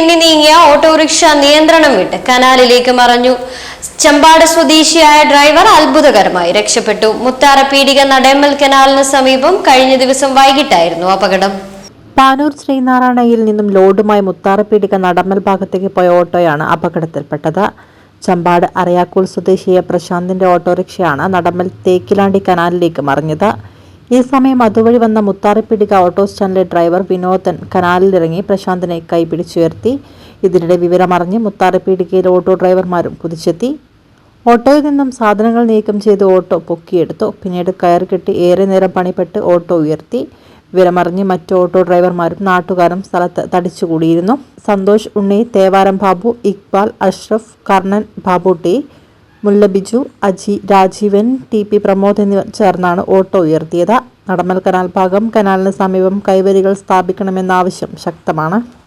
തെന്നി നീങ്ങിയ ഓട്ടോറിക്ഷ നിയന്ത്രണം വിട്ട് കനാലിലേക്ക് മറഞ്ഞു. ചമ്പാട് സ്വദേശിയായ ഡ്രൈവർ അത്ഭുതകരമായി രക്ഷപ്പെട്ടു. മുത്താറപ്പീടിക നടേമ്മൽ കനാലിന് സമീപം കഴിഞ്ഞ ദിവസം വൈകിട്ടായിരുന്നു അപകടം. പാനൂർ ശ്രീനാരായണയിൽ നിന്നും ലോഡുമായി മുത്താറപ്പീടിക നടമ്മൽ ഭാഗത്തേക്ക് പോയ ഓട്ടോയാണ് അപകടത്തിൽപ്പെട്ടത്. ചമ്പാട് അറയാക്കൂൾ സ്വദേശിയായ പ്രശാന്തിന്റെ ഓട്ടോറിക്ഷയാണ് നടമ്മൽ തേക്കിലാണ്ടി കനാലിലേക്ക് മറിഞ്ഞത്. ഈ സമയം അതുവഴി വന്ന മുത്താറപ്പീടിക ഓട്ടോ സ്റ്റാൻഡിലെ ഡ്രൈവർ വിനോദൻ കനാലിലിറങ്ങി പ്രശാന്തിനെ കൈപിടിച്ചുയർത്തി. ഇതിനിടെ വിവരമറിഞ്ഞ് മുത്താറപ്പീടികയിലെ ഓട്ടോ ഡ്രൈവർമാരും കുതിച്ചെത്തി. ഓട്ടോയിൽ നിന്നും സാധനങ്ങൾ നീക്കം ചെയ്ത് ഓട്ടോ പൊക്കിയെടുത്തു. പിന്നീട് കയർ കെട്ടി ഏറെ നേരം പണിപ്പെട്ട് ഓട്ടോ ഉയർത്തി. വിവരമറിഞ്ഞ് മറ്റു ഓട്ടോ ഡ്രൈവർമാരും നാട്ടുകാരും സ്ഥലത്ത് തടിച്ചുകൂടിയിരുന്നു. സന്തോഷ്, ഉണ്ണി, തേവാരം ബാബു, ഇക്ബാൽ, അഷ്റഫ്, കർണൻ, ബാബു ടി, മുല്ല ബിജു, അജി, രാജീവൻ, ടി പി പ്രമോദ് എന്നിവർ ചേർന്നാണ് ഓട്ടോ ഉയർത്തിയത്. നടമ്മൽ കനാൽ ഭാഗം കനാലിന് സമീപം കൈവരികൾ സ്ഥാപിക്കണമെന്ന ആവശ്യം ശക്തമാണ്.